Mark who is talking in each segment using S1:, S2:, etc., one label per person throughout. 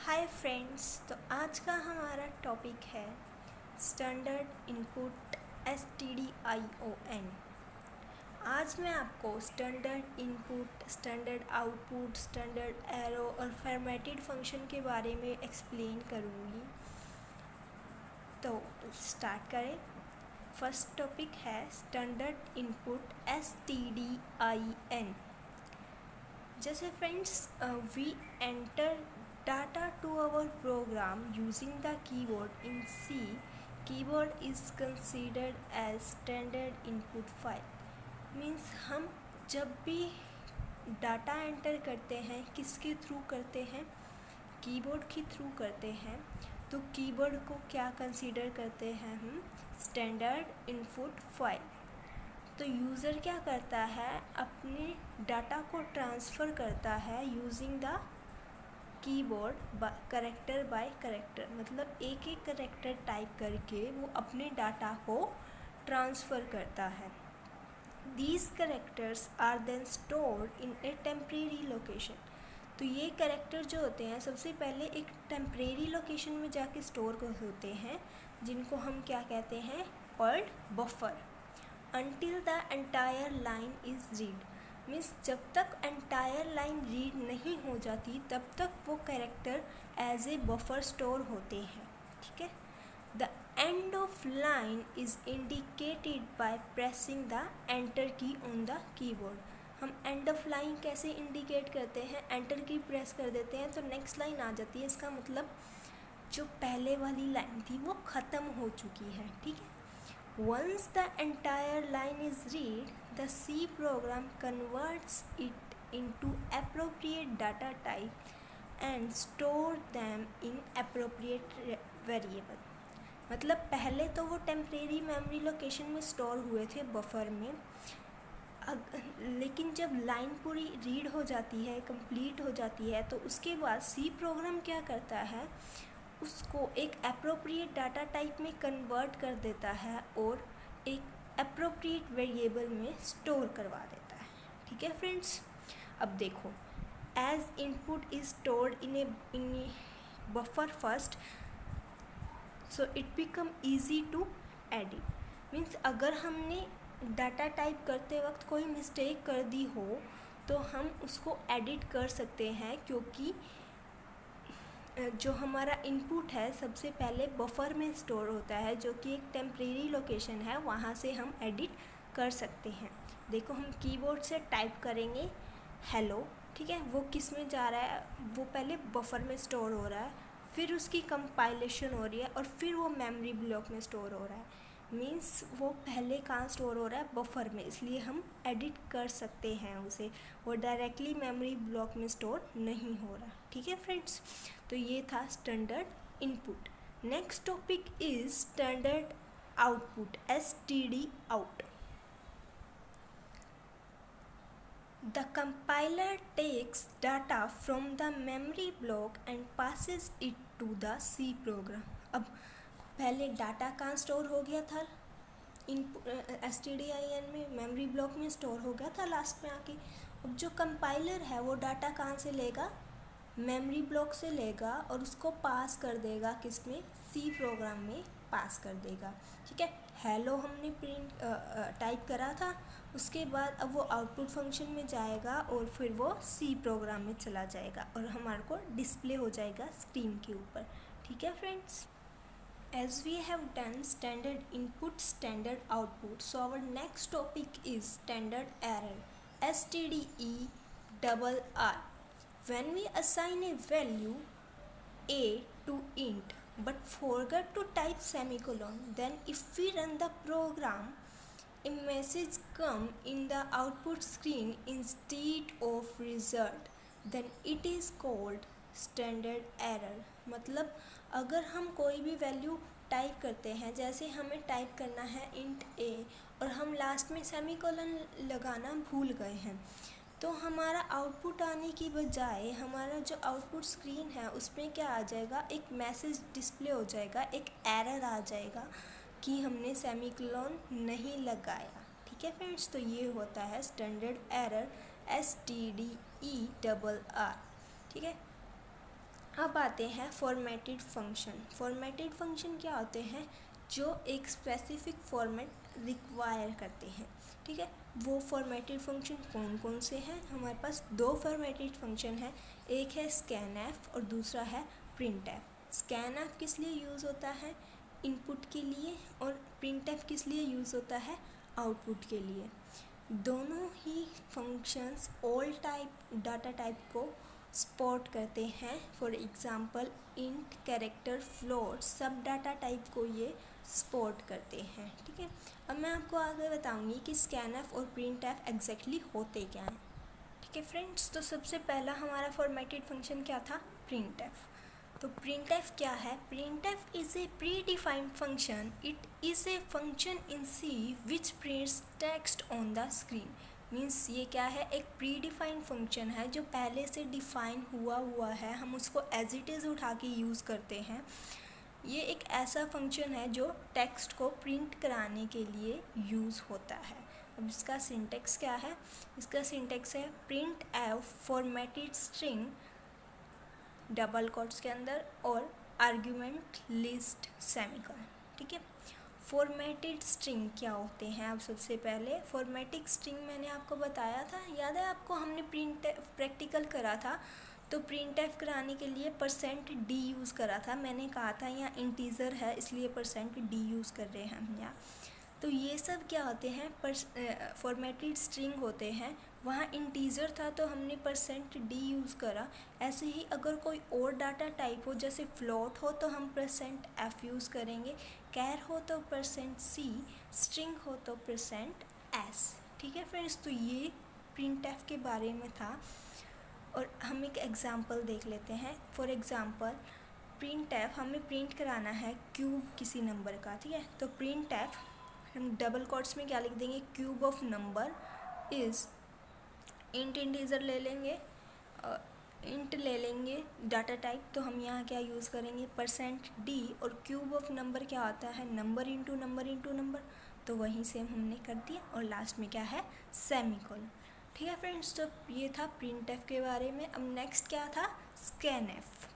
S1: Hi friends. तो आज का हमारा टॉपिक है स्टैंडर्ड इनपुट STDION। आज मैं आपको standard input, standard output, standard error और फॉर्मेटेड फंक्शन के बारे में एक्सप्लेन करूँगी। तो स्टार्ट करें। फर्स्ट टॉपिक है स्टैंडर्ड इनपुट STDIN। जैसे friends, we enter data to our program using the keyboard in C. Keyboard is considered as standard input file. Means हम जब भी डाटा एंटर करते हैं किसके थ्रू करते हैं, कीबोर्ड के थ्रू करते हैं, तो कीबोर्ड को क्या कंसीडर करते हैं हम, स्टैंडर्ड इनपुट फाइल। तो यूज़र क्या करता है, अपने डाटा को ट्रांसफ़र करता है using the keyboard character by character, मतलब एक एक करेक्टर टाइप करके वो अपने डाटा को ट्रांसफ़र करता है। These characters are then stored in a temporary location. तो ये करेक्टर जो होते हैं सबसे पहले एक टेम्परेरी लोकेशन में जाके स्टोर होते हैं, जिनको हम क्या कहते हैं, called buffer. Until the entire line is read. Means जब तक एंटायर लाइन रीड नहीं हो जाती तब तक वो character as a buffer store होते हैं। ठीक है। The end of line is indicated by pressing the enter key on the keyboard. हम एंड ऑफ लाइन कैसे इंडिकेट करते हैं, एंटर की प्रेस कर देते हैं तो नेक्स्ट लाइन आ जाती है। इसका मतलब जो पहले वाली लाइन थी वो ख़त्म हो चुकी है। ठीक है। Once the entire line is read, the C program converts it into appropriate data type and store them in appropriate variable। मतलब पहले तो वो टेम्परेरी मेमोरी लोकेशन में स्टोर हुए थे बफर में, लेकिन जब लाइन पूरी रीड हो जाती है, कंप्लीट हो जाती है, तो उसके बाद सी प्रोग्राम क्या करता है, उसको एक अप्रोप्रिएट डाटा टाइप में कन्वर्ट कर देता है और एक अप्रोप्रिएट वेरिएबल में स्टोर करवा देता है। ठीक है फ्रेंड्स। अब देखो, as input is stored in a buffer first, so it become easy to edit. Means अगर हमने डाटा टाइप करते वक्त कोई मिस्टेक कर दी हो तो हम उसको एडिट कर सकते हैं, क्योंकि जो हमारा इनपुट है सबसे पहले बफर में स्टोर होता है, जो कि एक टेम्परेरी लोकेशन है, वहाँ से हम एडिट कर सकते हैं। देखो, हम कीबोर्ड से टाइप करेंगे हेलो, ठीक है, वो किस में जा रहा है, वो पहले बफर में स्टोर हो रहा है, फिर उसकी कंपाइलेशन हो रही है और फिर वो मेमोरी ब्लॉक में स्टोर हो रहा है। मीन्स वो पहले कहाँ स्टोर हो रहा है, बफर में, इसलिए हम एडिट कर सकते हैं उसे, वो डायरेक्टली मेमोरी ब्लॉक में स्टोर नहीं हो रहा। ठीक है फ्रेंड्स। तो ये था standard input. Next topic is standard output, STD out. The compiler takes data from the memory block and passes it to the C program। अब पहले डाटा कहाँ स्टोर हो गया था, STDIN में मेमोरी ब्लॉक में स्टोर हो गया था लास्ट में आके। अब जो कंपाइलर है वो डाटा कहाँ से लेगा, मेमोरी ब्लॉक से लेगा और उसको पास कर देगा किस में, सी प्रोग्राम में पास कर देगा। ठीक है। हेलो हमने प्रिंट टाइप करा था, उसके बाद अब वो आउटपुट फंक्शन में जाएगा और फिर वो सी प्रोग्राम में चला जाएगा और हमारे को डिस्प्ले हो जाएगा स्क्रीन के ऊपर। ठीक है friends. As we have done standard input, standard output, so our next topic is standard error, STDERR. When we assign a value a to int but forget to type semicolon, then if we run the program, a message come in the output screen instead of result, then it is called standard error। मतलब अगर हम कोई भी value type करते हैं, जैसे हमें type करना है इंट ए और हम लास्ट में सेमीकोलन लगाना भूल गए हैं, तो हमारा आउटपुट आने की बजाय हमारा जो आउटपुट स्क्रीन है उसमें क्या आ जाएगा, एक मैसेज डिस्प्ले हो जाएगा, एक एरर आ जाएगा कि हमने सेमीकोलन नहीं लगाया। ठीक है फ्रेंड्स। तो ये होता है स्टैंडर्ड एरर, STDERR। ठीक है। अब आते हैं फॉर्मेटेड फंक्शन। फॉर्मेटेड फंक्शन क्या होते हैं? जो एक स्पेसिफिक फॉर्मेट रिक्वायर करते हैं। ठीक है, वो फॉर्मेटेड फंक्शन कौन कौन से हैं? हमारे पास दो फॉर्मेटेड फंक्शन है, एक है स्कैनएफ और दूसरा है प्रिंटएफ। स्कैनएफ किस लिए यूज़ होता है? इनपुट के लिए, और प्रिंटएफ किस लिए यूज़ होता है? आउटपुट के लिए। दोनों ही functions all type data type को सपोर्ट करते हैं। For example int, character, float सब डाटा टाइप को ये सपोर्ट करते हैं। ठीक है, अब मैं आपको आगे बताऊंगी कि स्कैनएफ और प्रिंटएफ एग्जैक्टली होते क्या हैं। ठीक है फ्रेंड्स, तो सबसे पहला हमारा फॉर्मेटेड फंक्शन क्या था? प्रिंटएफ। तो प्रिंटएफ क्या है? Printf is a predefined function. It is a function in C which prints text on the screen. Means ये क्या है? एक प्री डिफाइंड फंक्शन है जो पहले से डिफाइन हुआ है, हम उसको एज इट इज़ उठा के यूज़ करते हैं। ये एक ऐसा फंक्शन है जो टेक्स्ट को प्रिंट कराने के लिए यूज़ होता है। अब इसका सिंटेक्स क्या है? इसका सिंटेक्स है print F formatted string double quotes के अंदर और आर्ग्यूमेंट लिस्ट सेमीकोलन। ठीक है, फॉर्मेटेड स्ट्रिंग क्या होते हैं? अब सबसे पहले फॉर्मेटिक स्ट्रिंग मैंने आपको बताया था, याद है आपको? हमने प्रैक्टिकल करा था, तो प्रिंटएफ कराने के लिए %d यूज़ करा था। मैंने कहा था यहाँ इंटीजर है इसलिए %d यूज़ कर रहे हैं हम यहाँ। तो ये सब क्या होते हैं? फॉर्मेटेड स्ट्रिंग होते हैं। वहाँ इंटीजर था तो हमने %d यूज़ करा। ऐसे ही अगर कोई और डाटा टाइप हो, जैसे फ्लोट हो तो हम %f यूज़ करेंगे, कैर हो तो %c, स्ट्रिंग हो तो %s। ठीक है फ्रेंड्स, तो ये प्रिंटएफ के बारे में था। और हम एक एग्ज़ाम्पल देख लेते हैं। फॉर एग्ज़ाम्पल प्रिंटएफ, हमें प्रिंट कराना है क्यूब किसी नंबर का। ठीक है, तो प्रिंटएफ हम डबल कोट्स में क्या लिख देंगे? Cube of number is int, integer ले लेंगे, इंट ले लेंगे डाटा टाइप, तो हम यहाँ क्या यूज़ करेंगे? %d, और क्यूब ऑफ नंबर क्या होता है? Number into number into number, तो वहीं सेम हमने कर दिया, और लास्ट में क्या है? सेमीकोलन। ठीक है फ्रेंड्स, तो ये था प्रिंटएफ के बारे में। अब नेक्स्ट क्या था? Scanf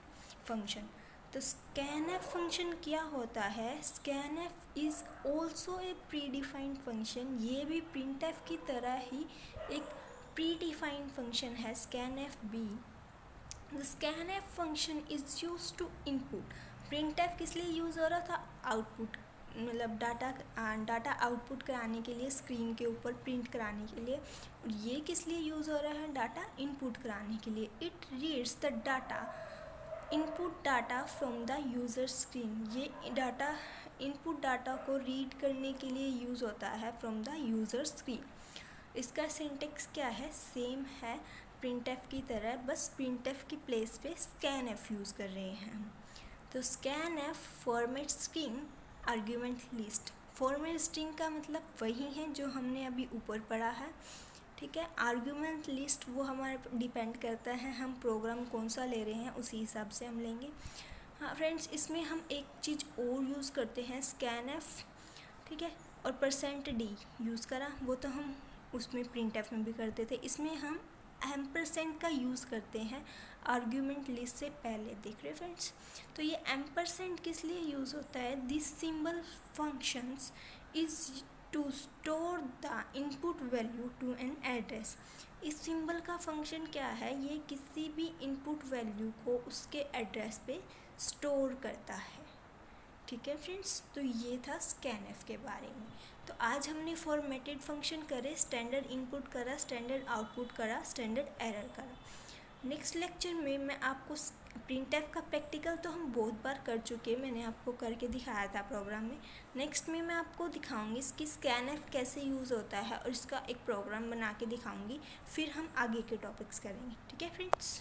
S1: function. तो स्कैनएफ फंक्शन क्या होता है? Scanf is also a predefined function. ये भी प्रिंटएफ की तरह ही एक प्री डिफाइंड फंक्शन है स्कैनएफ भी। The scanf function is use to input. Printf किस लिए यूज़ हो रहा था? आउटपुट, मतलब डाटा आउटपुट कराने के लिए, स्क्रीन के ऊपर प्रिंट कराने के लिए। और ये किस लिए यूज़ हो रहा है? डाटा इनपुट कराने के लिए। It reads the data input data from the user screen. ये डाटा इनपुट डाटा को रीड करने के लिए यूज़ होता है फ्रॉम द यूज़र स्क्रीन। इसका सिंटेक्स क्या है? सेम है प्रिंटएफ की तरह, बस प्रिंटएफ की प्लेस पे स्कैनएफ यूज़ कर रहे हैं। तो scanf format string argument list. Format string का मतलब वही है जो हमने अभी ऊपर पढ़ा है। ठीक है, आर्ग्यूमेंट लिस्ट वो हमारे डिपेंड करता है हम प्रोग्राम कौन सा ले रहे हैं, उसी हिसाब से हम लेंगे। हाँ फ्रेंड्स, इसमें हम एक चीज़ और यूज़ करते हैं स्कैनएफ। ठीक है, और %d यूज़ करा, वो तो हम उसमें प्रिंटएफ में भी करते थे। इसमें हम एम्परसेंड का यूज़ करते हैं आर्ग्यूमेंट लिस्ट से पहले। देख रहे फ्रेंड्स, तो ये एम्परसेंड किस लिए यूज़ होता है? This symbol functions is to store the input value to an address. इस सिंबल का फंक्शन क्या है? ये किसी भी इनपुट वैल्यू को उसके एड्रेस पे स्टोर करता है। ठीक है फ्रेंड्स, तो ये था स्कैनएफ के बारे में। तो आज हमने फॉर्मेटेड फंक्शन करे, स्टैंडर्ड इनपुट करा, स्टैंडर्ड आउटपुट करा, स्टैंडर्ड एरर करा। नेक्स्ट लेक्चर में मैं आपको प्रिंटएफ का प्रैक्टिकल तो हम बहुत बार कर चुके हैं, मैंने आपको करके दिखाया था प्रोग्राम में। नेक्स्ट में मैं आपको दिखाऊंगी इसकी स्कैनएफ कैसे यूज़ होता है और इसका एक प्रोग्राम बना के दिखाऊंगी, फिर हम आगे के टॉपिक्स करेंगे। ठीक है फ्रेंड्स।